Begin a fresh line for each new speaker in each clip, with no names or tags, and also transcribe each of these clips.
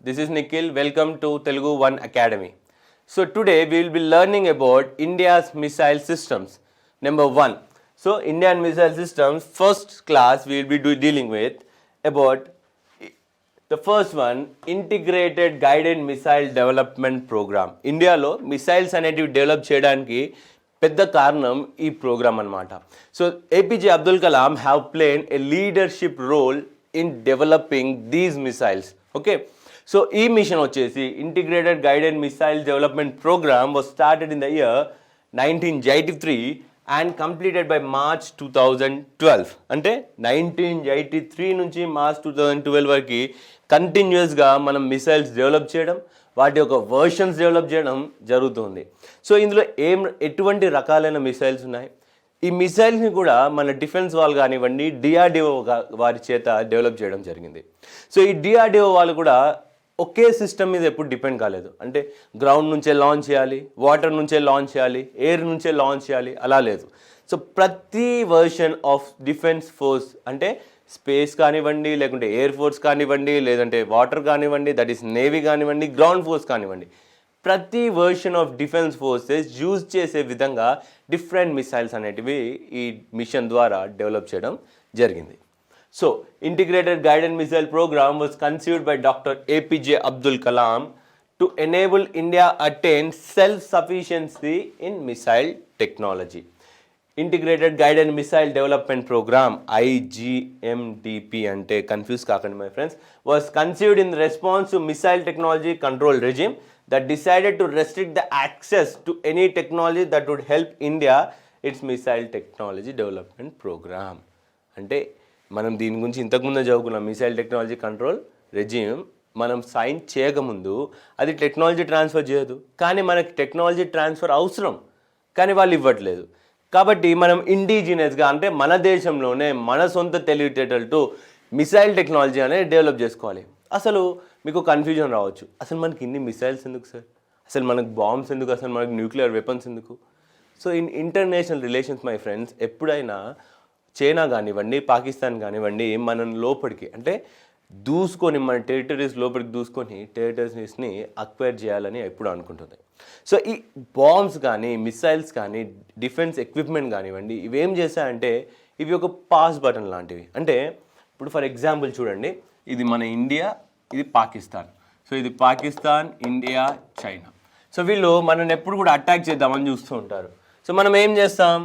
This is Nikhil. Welcome to Telugu One Academy. So today we will be learning about India's missile systems. Number one. So Indian missile systems, first class we will be dealing with about the first one, Integrated Guided Missile Development Program. ఇండియాలో missiles అనేటివి develop చేయడానికి పెద్ద కారణం ఈ programme అన్నమాట. So APJ Abdul Kalam have played a leadership role in developing these missiles. Okay, so ఈ mission వచ్చేసి integrated guided missile development programme was started in the year 1983 and completed by March 2012. అంటే 1983 నుంచి మార్చ్ 2012 వరకు కంటిన్యూస్గా మనం మిసైల్స్ డెవలప్ చేయడం, వాటి యొక్క వర్షన్స్ డెవలప్ చేయడం జరుగుతుంది. సో ఇందులో ఎటువంటి రకాలైన మిసైల్స్ ఉన్నాయి, ఈ మిసైల్స్ని కూడా మన డిఫెన్స్ వాళ్ళు కానివ్వండి డిఆర్డిఓ వారి చేత డెవలప్ చేయడం జరిగింది. సో ఈ డిఆర్డిఓ వాళ్ళు కూడా ఒకే సిస్టమ్ మీద ఎప్పుడు డిపెండ్ కాలేదు. అంటే గ్రౌండ్ నుంచే లాంచ్ చేయాలి, వాటర్ నుంచే లాంచ్ చేయాలి, ఎయిర్ నుంచే లాంచ్ చేయాలి, అలా లేదు. సో ప్రతి వర్షన్ ఆఫ్ డిఫెన్స్ ఫోర్స్, అంటే స్పేస్ కానివ్వండి, లేకుంటే ఎయిర్ ఫోర్స్ కానివ్వండి, లేదంటే వాటర్ కానివ్వండి, దట్ ఈస్ నేవీ కానివ్వండి, గ్రౌండ్ ఫోర్స్ కానివ్వండి, ప్రతి version of defence forces use చేసే విధంగా డిఫరెంట్ మిసైల్స్ అనేటివి ఈ మిషన్ ద్వారా డెవలప్ చేయడం జరిగింది. So integrated guided missile programme was conceived by doctor APJ Abdul Kalam to enable India attain self sufficiency in missile technology. Integrated guided missile development programme IGMDP అంటే confuse కాకండి my friends, was conceived in response to missile technology control regime that decided to restrict the access to any technology that would help India its missile technology development program. అంటే మనం దీని గురించి ఇంతకుముందే చదువుకున్నాం. Missile technology control regime మనం sign చేయకముందు అది technology transfer చేయదు, కానీ మనకి టెక్నాలజీ ట్రాన్స్ఫర్ అవసరం, కానీ వాళ్ళు ఇవ్వట్లేదు. కాబట్టి మనం ఇండిజినియస్గా, అంటే మన దేశంలోనే మన సొంత తెలివితేటలతో మిసైల్ టెక్నాలజీ అనేది డెవలప్ చేసుకోవాలి. అసలు మీకు కన్ఫ్యూజన్ రావచ్చు, అసలు మనకి ఇన్ని మిసైల్స్ ఎందుకు సార్, అసలు మనకు బాంబ్స్ ఎందుకు, అసలు మనకు న్యూక్లియర్ వెపన్స్ ఎందుకు? So in international relations my friends, ఎప్పుడైనా చైనా కానివ్వండి, పాకిస్తాన్ కానివ్వండి, మనం లోపలికి అంటే దూసుకొని మన టెరిటరీస్ లోపలికి దూసుకొని టెరిటరీస్ని అక్వైర్ చేయాలని ఎప్పుడు అనుకుంటుంది. సో ఈ బాంబ్స్ కానీ మిసైల్స్ కానీ డిఫెన్స్ ఎక్విప్మెంట్ కానివ్వండి, ఇవేం చేశాయంటే ఇవి ఒక పాస్ బటన్ లాంటివి. అంటే ఇప్పుడు ఫర్ ఎగ్జాంపుల్ చూడండి, ఇది మన ఇండియా, ఇది పాకిస్తాన్. సో ఇది పాకిస్తాన్, ఇండియా, చైనా. సో వీళ్ళు మనల్ని ఎప్పుడు కూడా అటాక్ చేద్దామని చూస్తూ ఉంటారు. సో మనం ఏం చేస్తాం,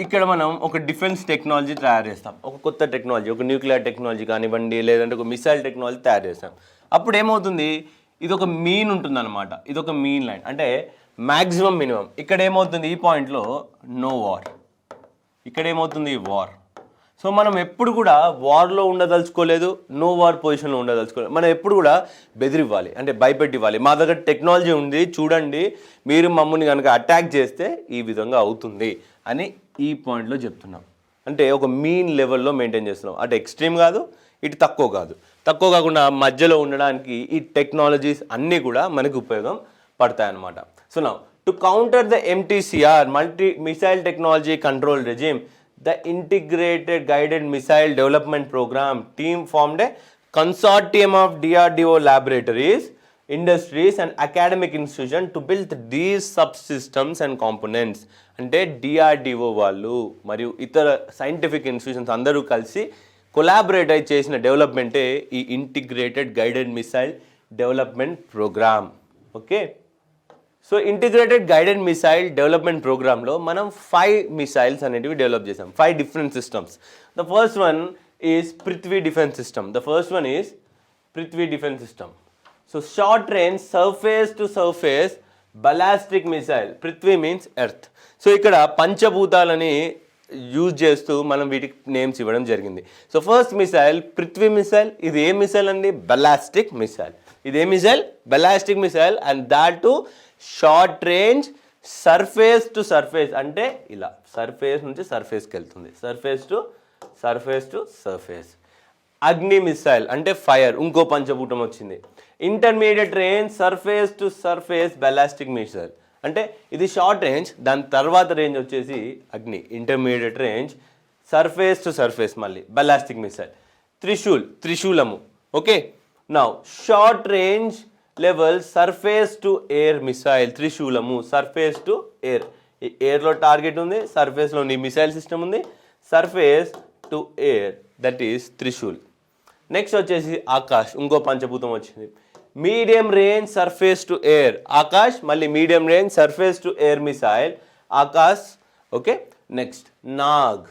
ఇక్కడ మనం ఒక డిఫెన్స్ టెక్నాలజీ తయారు చేస్తాం, ఒక కొత్త టెక్నాలజీ, ఒక న్యూక్లియర్ టెక్నాలజీ కానివ్వండి, లేదంటే ఒక మిసైల్ టెక్నాలజీ తయారు చేస్తాం. అప్పుడు ఏమవుతుంది, ఇది ఒక మీన్ ఉంటుందన్నమాట, ఇది ఒక మీన్ లైన్, అంటే మ్యాక్సిమం మినిమం. ఇక్కడ ఏమవుతుంది, ఈ పాయింట్లో నో వార్, ఇక్కడ ఏమవుతుంది వార్. సో మనం ఎప్పుడు కూడా వార్లో ఉండదలుచుకోలేదు, నో వార్ పొజిషన్లో ఉండదలుచుకోలేదు. మనం ఎప్పుడు కూడా బెదిరివ్వాలి, అంటే భయపెట్టి ఇవ్వాలి. మా దగ్గర టెక్నాలజీ ఉంది చూడండి, మీరు మమ్మల్ని కనుక అటాక్ చేస్తే ఈ విధంగా అవుతుంది అని ఈ పాయింట్లో చెప్తున్నాం. అంటే ఒక మీన్ లెవెల్లో మెయింటైన్ చేస్తున్నాం, అటు ఎక్స్ట్రీమ్ కాదు, ఇటు తక్కువ కాదు. తక్కువ కాకుండా మధ్యలో ఉండడానికి ఈ టెక్నాలజీస్ అన్నీ కూడా మనకు ఉపయోగం పడతాయన్నమాట. So now to counter the MTCR, multi missile technology control regime, the Integrated Guided Missile Development Program team formed a consortium of DRDO laboratories, industries and academic institutions to build these subsystems and components. అంటే DRDO వాళ్ళు మరియు ఇతర scientific institutions అందరూ కలిసి collaborate అయి చేసిన డెవలప్మెంటే ఈ integrated guided missile development program. Okay, so integrated guided missile development ప్రోగ్రాంలో మనం 5 మిసైల్స్ అనేటివి డెవలప్ చేసాం, 5 different systems. The first one is Prithvi defence system. The first one is Prithvi defence system. So short range surface to surface ballistic missile. Prithvi means earth. So ఇక్కడ పంచభూతాలని use చేస్తూ మనం వీటికి names ఇవ్వడం జరిగింది. So first missile Prithvi missile. ఇది ఏ missile అండి, బలాస్టిక్ మిసైల్. ఇది ఏ missile, ballistic missile, and that to short range surface to surface, అంటే ఇలా సర్ఫేస్ నుంచి సర్ఫేస్కి వెళ్తుంది, surface to surface to surface. Agni missile అంటే ఫైర్, ఇంకో పంచభూతం వచ్చింది. Intermediate range surface to surface ballistic missile, అంటే ఇది షార్ట్ రేంజ్, దాని తర్వాత రేంజ్ వచ్చేసి Agni. Intermediate range surface to surface మళ్ళీ బలాస్టిక్ మిసైల్. త్రిశూలము. Okay, now short range level surface to air missile త్రిశూలము, సర్ఫేస్ టు ఎయిర్, ఎయిర్లో టార్గెట్ ఉంది, సర్ఫేస్లో నీ మిసైల్ సిస్టమ్ ఉంది, surface to air that is Trishul. Next వచ్చేసి ఆకాష్, ఇంకో పంచభూతం వచ్చింది. Medium range surface to air Akash, మళ్ళీ medium range surface to air missile Akash. Okay, next Nag.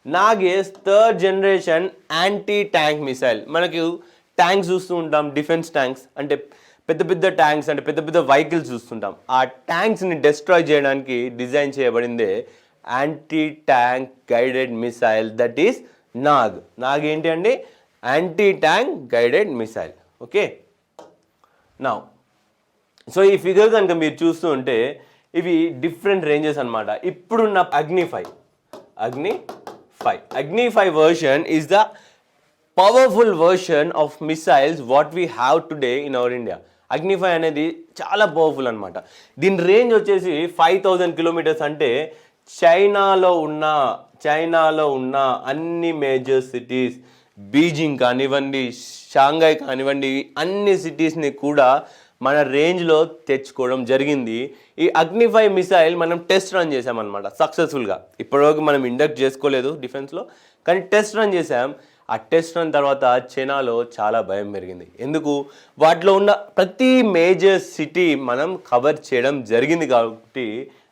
Nag is third generation anti tank missile. మనకి ట్యాంక్స్ చూస్తూ ఉంటాం, డిఫెన్స్ ట్యాంక్స్ అంటే పెద్ద పెద్ద ట్యాంక్స్, అంటే పెద్ద పెద్ద వెహికల్స్ చూస్తుంటాం. ఆ ట్యాంక్స్ని డిస్ట్రాయ్ చేయడానికి డిజైన్ చేయబడిందే anti tank guided missile that is Nag. Nag ఏంటి అండి? Anti tank guided missile. Okay, now so ఈ ఫిగర్ కనుక మీరు చూస్తూ ఉంటే ఇవి డిఫరెంట్ రేంజెస్ అనమాట. ఇప్పుడున్న అగ్ని 5 version is the powerful version of missiles what we have today in our India. అగ్ని 5 అనేది చాలా పవర్ఫుల్ అనమాట. దీని రేంజ్ వచ్చేసి 5000 కిలోమీటర్స్. అంటే చైనాలో ఉన్న అన్ని మేజర్ సిటీస్, బీజింగ్ కానివ్వండి, షాంఘై కానివ్వండి, అన్ని సిటీస్ని కూడా మన రేంజ్లో తెచ్చుకోవడం జరిగింది. ఈ అగ్ని 5 మిసైల్ మనం టెస్ట్ రన్ చేసామన్నమాట సక్సెస్ఫుల్గా. ఇప్పటివరకు మనం ఇండక్ట్ చేసుకోలేదు డిఫెన్స్లో, కానీ టెస్ట్ రన్ చేసాం. ఆ టెస్ట్ రన్ తర్వాత చైనాలో చాలా భయం పెరిగింది. ఎందుకు? వాటిలో ఉన్న ప్రతి మేజర్ సిటీ మనం కవర్ చేయడం జరిగింది కాబట్టి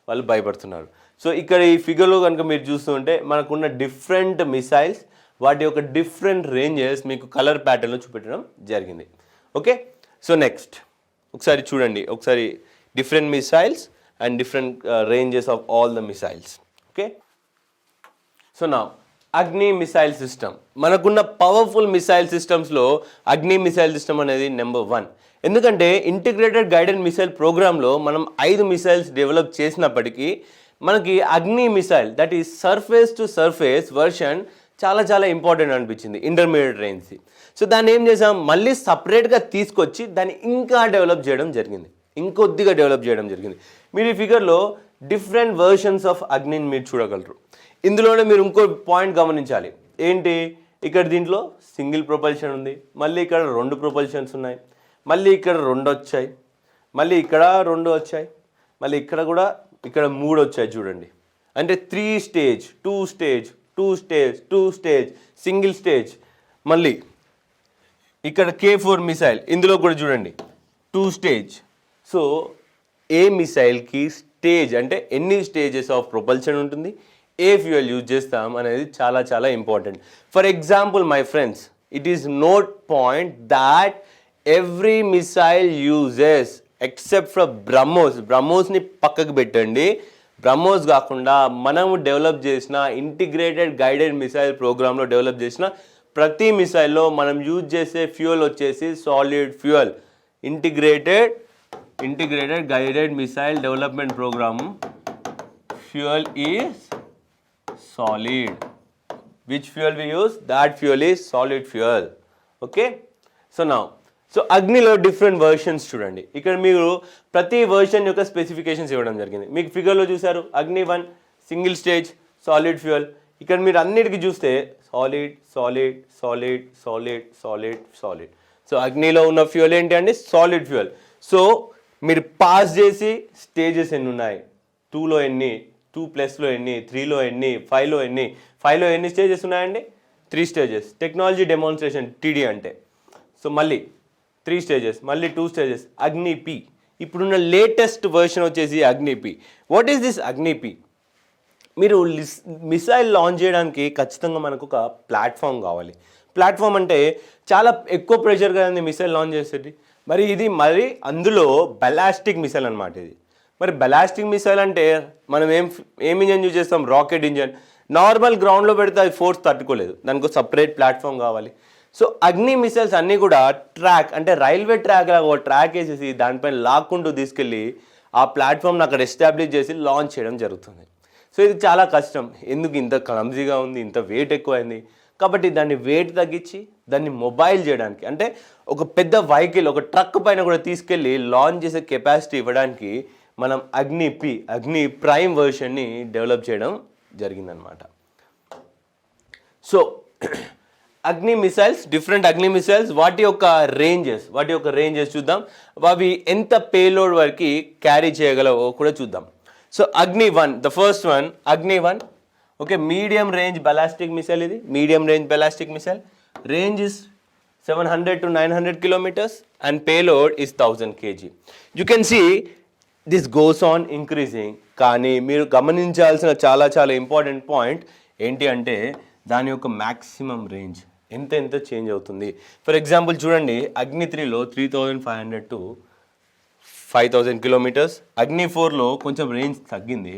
వాళ్ళు భయపడుతున్నారు. సో ఇక్కడ ఈ ఫిగర్లో కనుక మీరు చూస్తుంటే మనకున్న డిఫరెంట్ మిసైల్స్, వాటి యొక్క డిఫరెంట్ రేంజెస్ మీకు కలర్ ప్యాటర్న్లో చూపెట్టడం జరిగింది. ఓకే, సో నెక్స్ట్ ఒకసారి చూడండి, ఒకసారి different missiles and different ranges of all the missiles. Okay, so నా అగ్ని మిసైల్ సిస్టమ్, మనకున్న పవర్ఫుల్ మిసైల్ సిస్టమ్స్లో అగ్ని మిసైల్ సిస్టమ్ అనేది నెంబర్ 1. ఎందుకంటే ఇంటిగ్రేటెడ్ గైడెడ్ మిసైల్ ప్రోగ్రాంలో మనం 5 మిసైల్స్ డెవలప్ చేసినప్పటికీ మనకి అగ్ని missile that is surface to surface version చాలా ఇంపార్టెంట్ అనిపించింది, ఇంటర్మీడియట్ రేంజ్. సో దాన్ని ఏం చేసాం, మళ్ళీ సపరేట్గా తీసుకొచ్చి దాన్ని ఇంకా డెవలప్ చేయడం జరిగింది, ఇంకొద్దిగా డెవలప్ చేయడం జరిగింది. మీరు ఈ ఫిగర్లో డిఫరెంట్ వర్షన్స్ ఆఫ్ అగ్నిని మీరు చూడగలరు. ఇందులోనే మీరు ఇంకో పాయింట్ గమనించాలి. ఏంటి? ఇక్కడ దీంట్లో సింగిల్ ప్రొపల్షన్ ఉంది, మళ్ళీ ఇక్కడ 2 ప్రొపల్షన్స్ ఉన్నాయి, మళ్ళీ ఇక్కడ 2 వచ్చాయి, మళ్ళీ ఇక్కడ 2 వచ్చాయి, మళ్ళీ ఇక్కడ కూడా ఇక్కడ 3 వచ్చాయి చూడండి. అంటే 3 stage, 2 stage, 2 stage, 2 stage, single stage. మళ్ళీ ఇక్కడ K4 మిసైల్, ఇందులో కూడా చూడండి 2 స్టేజ్. సో ఏ మిసైల్కి స్టేజ్ అంటే ఎన్ని స్టేజెస్ ఆఫ్ ప్రొపల్షన్ ఉంటుంది, ఏ ఫ్యూయల్ యూజ్ చేస్తాం అనేది చాలా important. For example my friends, it is note point that every missile uses except for బ్రహ్మోస్ని పక్కకు పెట్టండి. బ్రహ్మోస్ కాకుండా మనము డెవలప్ చేసిన ఇంటిగ్రేటెడ్ గైడెడ్ మిసైల్ ప్రోగ్రాంలో డెవలప్ చేసిన ప్రతి మిసైల్లో మనం యూజ్ చేసే ఫ్యూయల్ వచ్చేసి solid fuel. Integrated guided missile development programme fuel is solid. Which fuel we use? That fuel is solid fuel. Okay, so అగ్నిలో డిఫరెంట్ వర్షన్స్ చూడండి. ఇక్కడ మీరు ప్రతి వర్షన్ యొక్క స్పెసిఫికేషన్స్ ఇవ్వడం జరిగింది. మీకు ఫిగర్లో చూసారు అగ్ని 1 సింగిల్ స్టేజ్ సాలిడ్ ఫ్యూయల్. ఇక్కడ మీరు అన్నిటికీ చూస్తే సాలిడ్. సో అగ్నిలో ఉన్న ఫ్యూయల్ ఏంటి అండి? Solid fuel. సో మీరు పాస్ చేసి స్టేజెస్ ఎన్ని ఉన్నాయి, 2లో ఎన్ని, 2+లో ఎన్ని, 3లో ఎన్ని, 5లో ఎన్ని, 5లో ఎన్ని స్టేజెస్ ఉన్నాయండి? 3 స్టేజెస్. టెక్నాలజీ డెమాన్స్ట్రేషన్ TD అంటే. సో మళ్ళీ 3 స్టేజెస్, మళ్ళీ 2 స్టేజెస్. అగ్ని P, ఇప్పుడున్న లేటెస్ట్ వర్షన్ వచ్చేసి అగ్ని P. వాట్ ఈస్ దిస్ అగ్ని P? మీరు మిసైల్ లాంచ్ చేయడానికి ఖచ్చితంగా మనకు ఒక ప్లాట్ఫామ్ కావాలి. ప్లాట్ఫామ్ అంటే చాలా ఎక్కువ ప్రెషర్ కదండి మిసైల్ లాంచ్ చేసేది. మరి అందులో బలాస్టిక్ మిసైల్ అనమాట ఇది. మరి బలాస్టిక్ మిసైల్ అంటే మనం ఏం ఇంజన్ యూజ్ చేస్తాం? Rocket engine. నార్మల్ గ్రౌండ్లో పెడితే అది ఫోర్స్ తట్టుకోలేదు, దానికి సపరేట్ ప్లాట్ఫామ్ కావాలి. సో అగ్ని మిసైల్స్ అన్నీ కూడా ట్రాక్ అంటే రైల్వే ట్రాక్ లాగా ఒక ట్రాక్ వేసేసి దానిపైన లాక్కుంటూ తీసుకెళ్ళి ఆ ప్లాట్ఫామ్ని అక్కడ ఎస్టాబ్లిష్ చేసి లాంచ్ చేయడం జరుగుతుంది. సో ఇది చాలా కష్టం. ఎందుకు ఇంత క్లమ్జీగా ఉంది, ఇంత వెయిట్ ఎక్కువైంది. కాబట్టి దాన్ని వెయిట్ తగ్గించి దాన్ని మొబైల్ చేయడానికి, అంటే ఒక పెద్ద వెహికల్ ఒక ట్రక్ పైన కూడా తీసుకెళ్ళి లాంచ్ చేసే కెపాసిటీ ఇవ్వడానికి మనం అగ్ని ప్రైమ్ వర్షన్ని డెవలప్ చేయడం జరిగిందనమాట. సో అగ్ని మిసైల్స్, డిఫరెంట్ అగ్ని మిసైల్స్, వాటి యొక్క రేంజెస్ చూద్దాం. అవి ఎంత పేలోడ్ వరకు క్యారీ చేయగలవో కూడా చూద్దాం. సో అగ్ని 1, the first one Agni 1. Okay, medium range ballistic missile. ఇది medium range ballistic missile. Range is 700 to 900 kilometers and payload is 1000 kg. You can see this goes on increasing. కానీ మీరు గమనించాల్సిన చాలా ఇంపార్టెంట్ పాయింట్ ఏంటి అంటే దాని యొక్క మ్యాక్సిమం రేంజ్ ఎంత చేంజ్ అవుతుంది. ఫర్ ఎగ్జాంపుల్ చూడండి, అగ్ని 3లో 3500 to 5000 కిలోమీటర్స్, అగ్ని 4లో కొంచెం రేంజ్ తగ్గింది,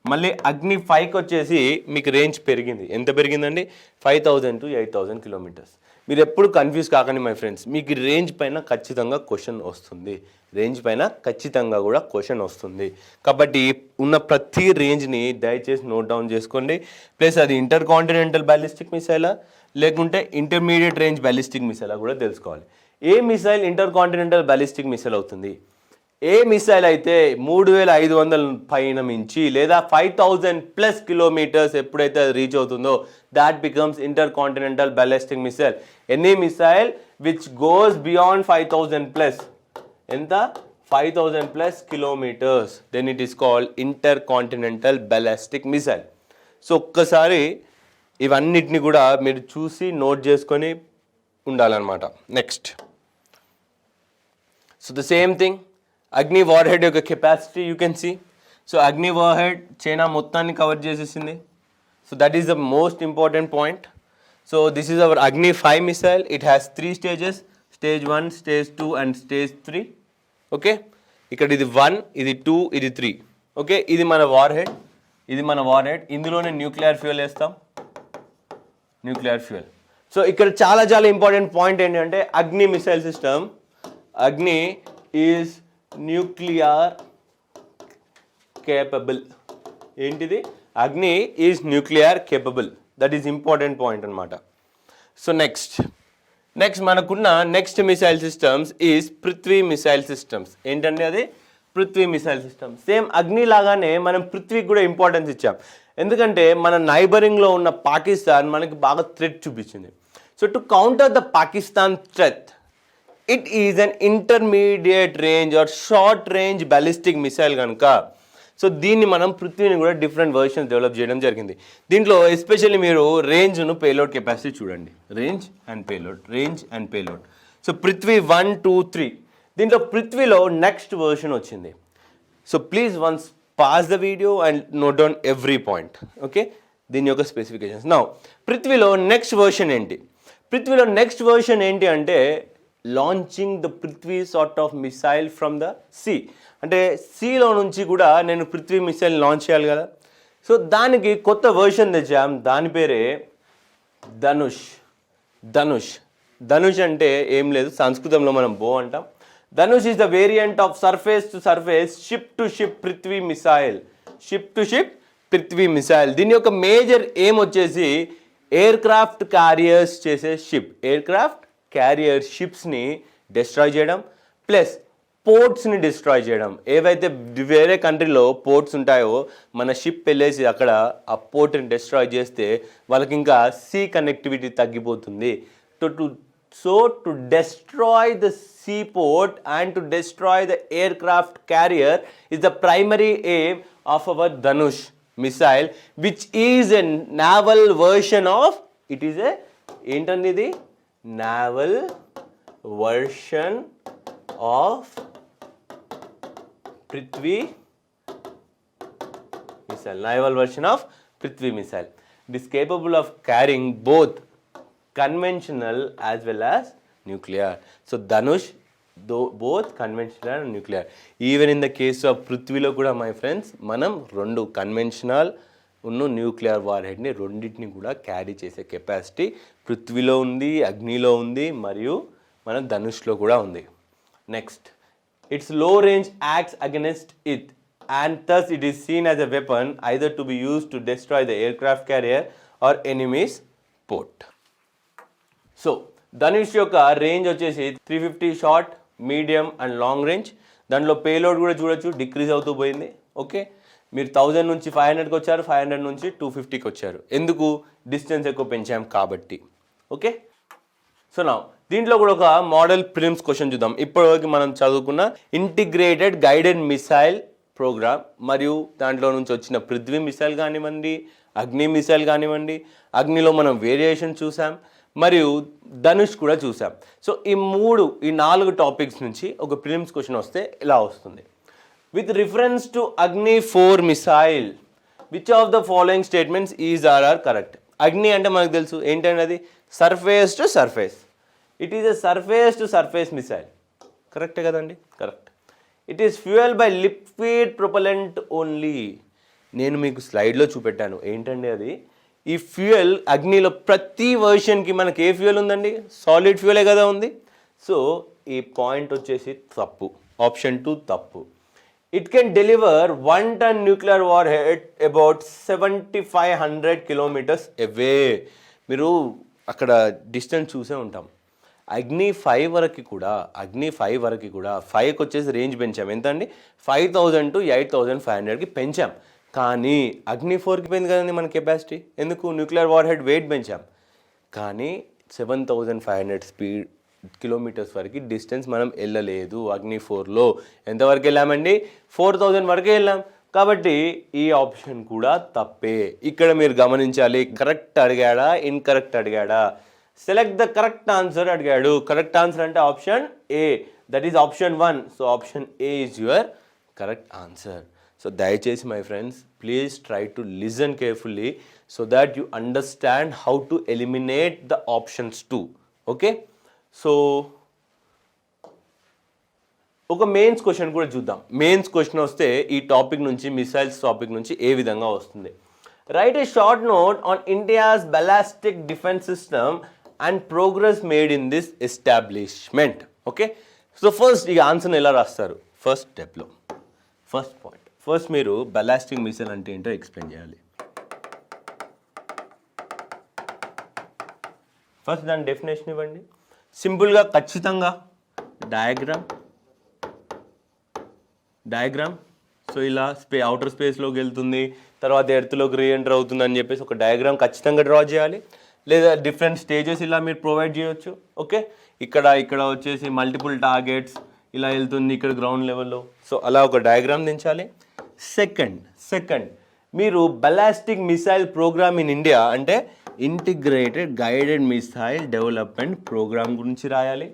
మళ్ళీ అగ్ని 5కి వచ్చేసి మీకు రేంజ్ పెరిగింది. ఎంత పెరిగిందండి? 5000 to 8000 కిలోమీటర్స్. మీరు ఎప్పుడు కన్ఫ్యూజ్ కాకండి మై ఫ్రెండ్స్, మీకు రేంజ్ పైన ఖచ్చితంగా క్వశ్చన్ వస్తుంది. కాబట్టి ఉన్న ప్రతి రేంజ్ని దయచేసి నోట్ డౌన్ చేసుకోండి. ప్లస్ అది ఇంటర్ కాంటినెంటల్ బ్యాలిస్టిక్ మిసైలా లేకుంటే ఇంటర్మీడియట్ రేంజ్ బ్యాలిస్టిక్ మిసైలా కూడా తెలుసుకోవాలి. ఏ missile intercontinental ballistic missile అవుతుంది? ఏ మిసైల్ అయితే 3500 పైన మించి లేదా 5000+ కిలోమీటర్స్ ఎప్పుడైతే అది రీచ్ అవుతుందో that becomes intercontinental ballistic missile. Any missile which goes beyond 5000+, ఎంత? 5000+ kilometres, then it is called intercontinental ballistic missile. So ఒక్కసారి ఇవన్నిటిని కూడా మీరు చూసి నోట్ చేసుకొని ఉండాలన్నమాట. Next, so the same thing, Agni warhead యొక్క capacity you can see. So Agni warhead China మొత్తాన్ని కవర్ చేసేసింది. So that is the most important point. So this is our Agni 5 missile. It has 3 stages, stage 1, stage 2 and stage 3. Okay, ఇక్కడ ఇది 1, ఇది 2, ఇది 3. Okay, ఇది మన war head, ఇందులోనే nuclear fuel వేస్తాం, సో ఇక్కడ చాలా ఇంపార్టెంట్ పాయింట్ ఏంటంటే అగ్ని మిసైల్ సిస్టమ్, అగ్ని ఈజ్ న్యూక్లియర్ కేపబుల్. ఏంటిది? అగ్ని is nuclear capable. That is important point అనమాట. సో నెక్స్ట్ మనకున్న next missile systems is Prithvi missile systems. ఏంటంటే అది పృథ్వీ మిసైల్ సిస్టమ్. సేమ్ అగ్ని లాగానే మనం పృథ్వీకి కూడా ఇంపార్టెన్స్ ఇచ్చాం. ఎందుకంటే మన నైబరింగ్లో ఉన్న పాకిస్తాన్ మనకి బాగా థ్రెట్ చూపించింది. So to counter the Pakistan threat, it is an intermediate range or short range ballistic missile కనుక, సో దీన్ని మనం పృథ్వీని కూడా డిఫరెంట్ వర్షన్స్ డెవలప్ చేయడం జరిగింది. దీంట్లో ఎస్పెషల్లీ మీరు రేంజ్ను పేలోడ్ కెపాసిటీ చూడండి, range and payload. So Prithvi 1, 2, 3. దీంట్లో పృథ్వీలో నెక్స్ట్ వర్షన్ వచ్చింది. So please once pass the video and note down every point. Okay, దీని యొక్క స్పెసిఫికేషన్స్. నౌ పృథ్వీలో నెక్స్ట్ వర్షన్ ఏంటి అంటే launching the Prithvi sort of missile from the sea. అంటే సీలో నుంచి కూడా నేను పృథ్వీ మిసైల్ లాంచ్ చేయాలి కదా. సో దానికి కొత్త వర్షన్ తెచ్చాం, దాని పేరే ధనుష్ అంటే ఏం లేదు, సంస్కృతంలో మనం బో అంటాం. Dhanush is the variant of surface to surface ship to ship Prithvi missile. దీని యొక్క మేజర్ ఏం వచ్చేసి ఎయిర్ క్రాఫ్ట్ క్యారియర్స్ చేసే షిప్స్ని డిస్ట్రాయ్ చేయడం, ప్లస్ పోర్ట్స్ని డిస్ట్రాయ్ చేయడం. ఏవైతే వేరే కంట్రీలో పోర్ట్స్ ఉంటాయో మన షిప్ వెళ్ళేసి అక్కడ ఆ పోర్ట్ని డిస్ట్రాయ్ చేస్తే వాళ్ళకి ఇంకా సీ కనెక్టివిటీ తగ్గిపోతుంది. So to destroy the seaport and to destroy the aircraft carrier is the primary aim of our Dhanush missile, which is a naval version of, it is a ఏంటండి naval version of Prithvi missile. It is capable of carrying both conventional as well as nuclear. So Dhanush, both conventional and nuclear. Even in the case of పృథ్వీలో కూడా my friends మనం 2 conventional nuclear war హెడ్ని రెండింటిని కూడా carry చేసే capacity పృథ్వీలో ఉంది, అగ్నిలో ఉంది, మరియు మన ధనుష్లో కూడా ఉంది. నెక్స్ట్, ఇట్స్ లో range acts against it and thus it is seen as a weapon either to be used to destroy the aircraft carrier or enemy's port. So Dhanush యొక్క రేంజ్ వచ్చేసి 350 short, medium and long range. దాంట్లో payload కూడా చూడొచ్చు, decrease అవుతూ పోయింది. Okay, మీరు 1000 నుంచి 500కి వచ్చారు, 500 నుంచి 250కి వచ్చారు. ఎందుకు? డిస్టెన్స్ ఎక్కువ పెంచాం కాబట్టి. ఓకే, సో నా దీంట్లో కూడా ఒక మోడల్ ప్రిలిమ్స్ క్వశ్చన్ చూద్దాం. ఇప్పటివరకు మనం చదువుకున్న ఇంటిగ్రేటెడ్ గైడెడ్ మిసైల్ ప్రోగ్రామ్ మరియు దాంట్లో నుంచి వచ్చిన పృథ్వీ మిసైల్ కానివ్వండి, అగ్ని మిసైల్ కానివ్వండి, అగ్నిలో మనం వేరియేషన్ చూసాం మరియు ధనుష్ కూడా చూసాం. సో ఈ 4 టాపిక్స్ నుంచి ఒక ప్రిలిమ్స్ క్వశ్చన్ వస్తే ఇలా వస్తుంది. With reference to Agni 4 missile which of the following statements is are correct. Agni అంటే మనకు తెలుసు ఏంటంటే అది surface to surface. It is a surface to surface missile. కరెక్టే కదండి? Correct. It is fuel by liquid propellant only. నేను మీకు స్లైడ్లో చూపెట్టాను ఏంటండి అది. ఈ ఫ్యూయల్ అగ్నిలో ప్రతి వర్షన్కి మనకి ఏ ఫ్యూయల్ ఉందండి? సాలిడ్ ఫ్యూయలే కదా ఉంది. సో ఈ పాయింట్ వచ్చేసి తప్పు. ఆప్షన్ 2 తప్పు. It can deliver 1 ton nuclear war head about 7500 kilometers అవే. మీరు అక్కడ డిస్టెన్స్ చూసే ఉంటాం. అగ్ని 5 వరకు కూడా 5కి వచ్చేసి రేంజ్ పెంచాం. ఎంత అండి? 5000 to 8500కి పెంచాం. కానీ అగ్ని 4కి పోయింది కదండి మన కెపాసిటీ. ఎందుకు? న్యూక్లియర్ వార్ హెడ్ వెయిట్ పెంచాం. కానీ 7500 కిలోమీటర్స్ వరకు డిస్టెన్స్ మనం వెళ్ళలేదు. అగ్ని 4లో ఎంతవరకు వెళ్ళామండి? 4000 వరకే వెళ్ళాం. కాబట్టి ఈ ఆప్షన్ కూడా తప్పే. ఇక్కడ మీరు గమనించాలి, కరెక్ట్ అడిగాడా ఇన్కరెక్ట్ అడిగాడా. సెలెక్ట్ ద కరెక్ట్ ఆన్సర్ అడిగాడు. కరెక్ట్ ఆన్సర్ అంటే option A, that is option 1. So option A is your correct answer. So దయచేసి my friends please try to listen carefully so that you understand how to eliminate the options too. Okay, so ఒక mains question కూడా చూద్దాం. Mains question వస్తే ఈ topic నుంచి, missiles topic నుంచి ఏ విధంగా వస్తుంది. Right A short note on India's ballistic defence system and progress made in this establishment. Okay, so first ఈ ఆన్సర్ని ఎలా రాస్తారు? ఫస్ట్ స్టెప్లో ఫస్ట్ పాయింట్, ఫస్ట్ మీరు బ్యాలిస్టిక్ మిసైల్ అంటే ఏంటో ఎక్స్ప్లెయిన్ చేయాలి. ఫస్ట్ దాని డెఫినేషన్ ఇవ్వండి. సింపుల్గా ఖచ్చితంగా డయాగ్రామ్. సో ఇలా అవుటర్ స్పేస్లోకి వెళ్తుంది, తర్వాత ఎర్త్లోకి రీఎంటర్ అవుతుంది అని చెప్పేసి ఒక డయాగ్రామ్ ఖచ్చితంగా డ్రా చేయాలి. లేదా డిఫరెంట్ స్టేజెస్ ఇలా మీరు ప్రొవైడ్ చేయొచ్చు. ఓకే, ఇక్కడ వచ్చేసి మల్టిపుల్ టార్గెట్స్ ఇలా వెళ్తుంది, ఇక్కడ గ్రౌండ్ లెవెల్లో. సో అలా ఒక డయాగ్రామ్ దించాలి. సెకండ్ మీరు ballistic missile programme in India అంటే integrated guided missile development programme గురించి రాయాలి.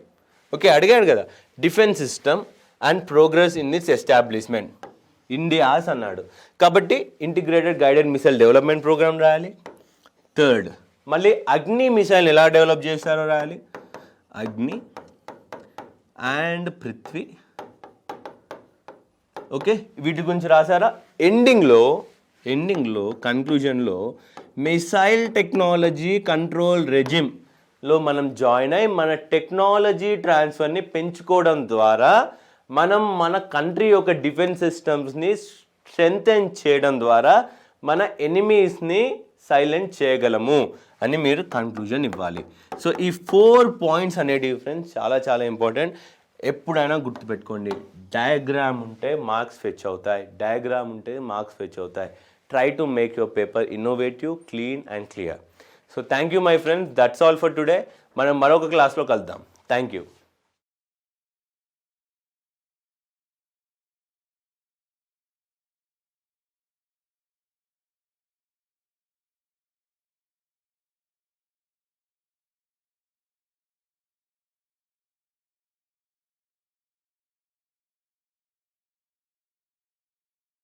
ఓకే, అడిగాడు కదా defence system and progress in this establishment India's అన్నాడు కాబట్టి integrated guided missile development programme రాయాలి. థర్డ్, మళ్ళీ అగ్ని మిసైల్ ఎలా డెవలప్ చేస్తారో రాయాలి. అగ్ని అండ్ పృథ్వీ. ఓకే, వీటి గురించి రాసారా? ఎండింగ్లో కన్క్లూజన్లో మిసైల్ టెక్నాలజీ కంట్రోల్ రెజిమ్లో మనం జాయిన్ అయ్యి మన టెక్నాలజీ ట్రాన్స్ఫర్ని పెంచుకోవడం ద్వారా మనం మన కంట్రీ యొక్క డిఫెన్స్ సిస్టమ్స్ని స్ట్రెంథెన్ చేయడం ద్వారా మన ఎనిమీస్ని సైలెంట్ చేయగలము అని మీరు కన్క్లూజన్ ఇవ్వాలి. సో ఈ 4 పాయింట్స్ అనేటివి ఫ్రెండ్స్ చాలా చాలా ఇంపార్టెంట్. ఎప్పుడైనా గుర్తుపెట్టుకోండి, డయాగ్రామ్ ఉంటే మార్క్స్ ఫెచ్ అవుతాయి. Try to make your paper innovative, clean and clear. So thank you my friends, that's all for today. మనం మరొక క్లాస్లో కలుద్దాం. Thank you.